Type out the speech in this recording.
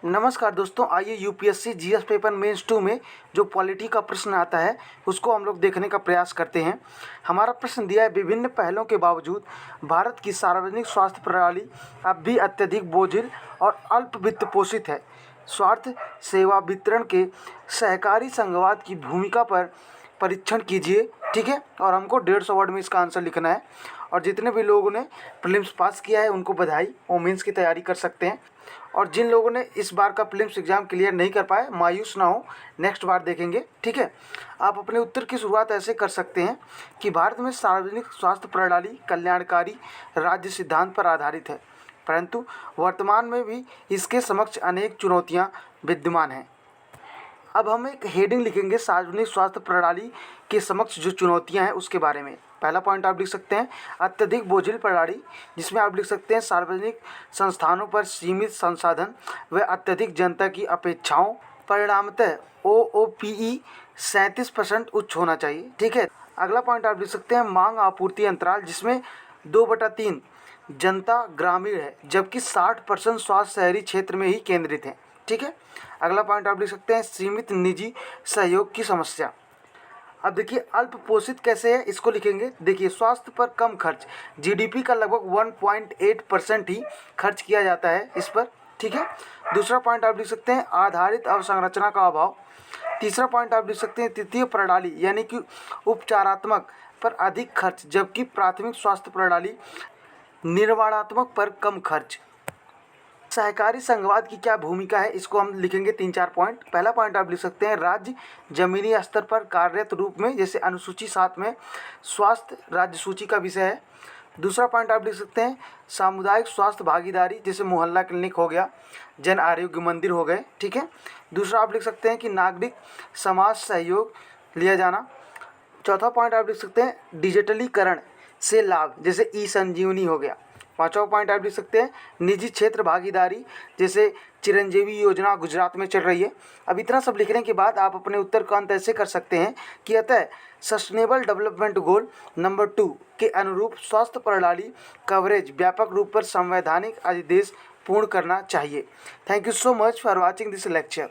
नमस्कार दोस्तों, आइए यूपीएससी जीएस पेपर मेंस 2 में जो पॉलिटी का प्रश्न आता है उसको हम लोग देखने का प्रयास करते हैं। हमारा प्रश्न दिया है, विभिन्न पहलों के बावजूद भारत की सार्वजनिक स्वास्थ्य प्रणाली अब भी अत्यधिक बोझिल और अल्प वित्त पोषित है। स्वास्थ्य सेवा वितरण के सहकारी संघवाद की भूमिका पर परीक्षण कीजिए। ठीक है, और हमको 150 वर्ड में इसका आंसर लिखना है। और जितने भी लोगों ने प्रीलिम्स पास किया है उनको बधाई, वो मेंस की तैयारी कर सकते हैं। और जिन लोगों ने इस बार का प्रीलिम्स एग्जाम क्लियर नहीं कर पाए, मायूस ना हो, नेक्स्ट बार देखेंगे। ठीक है, आप अपने उत्तर की शुरुआत ऐसे कर सकते हैं कि भारत में सार्वजनिक स्वास्थ्य प्रणाली कल्याणकारी राज्य सिद्धांत पर आधारित है, परंतु वर्तमान में भी इसके समक्ष अनेक चुनौतियां विद्यमान हैं। अब हम एक हेडिंग लिखेंगे, सार्वजनिक स्वास्थ्य प्रणाली के समक्ष जो चुनौतियां हैं उसके बारे में। पहला पॉइंट आप लिख सकते हैं अत्यधिक बोझिल प्रणाली, जिसमें आप लिख सकते हैं सार्वजनिक संस्थानों पर सीमित संसाधन व अत्यधिक जनता की अपेक्षाओं, परिणामतः OOPE 37% उच्च होना चाहिए। ठीक है, अगला पॉइंट आप लिख सकते हैं मांग आपूर्ति अंतराल, जिसमें 2/3 जनता ग्रामीण है जबकि 60% स्वास्थ्य शहरी क्षेत्र में ही केंद्रित है। ठीक है, अगला पॉइंट आप लिख सकते हैं सीमित निजी सहयोग की समस्या। अब देखिए अल्प पोषित कैसे है, इसको लिखेंगे। देखिए स्वास्थ्य पर कम खर्च, जीडीपी का लगभग 1.8% ही खर्च किया जाता है इस पर। ठीक है, दूसरा पॉइंट आप लिख सकते हैं आधारित अवसंरचना का अभाव। तीसरा पॉइंट आप लिख सकते हैं तृतीय प्रणाली यानी कि उपचारात्मक पर अधिक खर्च जबकि प्राथमिक स्वास्थ्य प्रणाली निर्माणात्मक पर कम खर्च। सहकारी संघवाद की क्या भूमिका है, इसको हम लिखेंगे 3-4 पॉइंट। पहला पॉइंट आप लिख सकते हैं राज्य जमीनी स्तर पर कार्यरत रूप में, जैसे अनुसूची 7 में स्वास्थ्य राज्य सूची का विषय है। दूसरा पॉइंट आप लिख सकते हैं सामुदायिक स्वास्थ्य भागीदारी, जैसे मोहल्ला क्लिनिक हो गया, जन आरोग्य मंदिर हो गए। ठीक है, दूसरा आप लिख सकते हैं कि नागरिक समाज सहयोग लिया जाना। चौथा पॉइंट आप लिख सकते हैं डिजिटलीकरण से लाभ, जैसे ई संजीवनी हो गया। पांचवा पॉइंट आप लिख सकते हैं निजी क्षेत्र भागीदारी, जैसे चिरंजीवी योजना गुजरात में चल रही है। अब इतना सब लिखने के बाद आप अपने उत्तर का अंत ऐसे कर सकते हैं कि अतः सस्टेनेबल डेवलपमेंट गोल नंबर 2 के अनुरूप स्वास्थ्य प्रणाली कवरेज व्यापक रूप पर संवैधानिक अधिदेश पूर्ण करना चाहिए। Thank you so much for watching this lecture.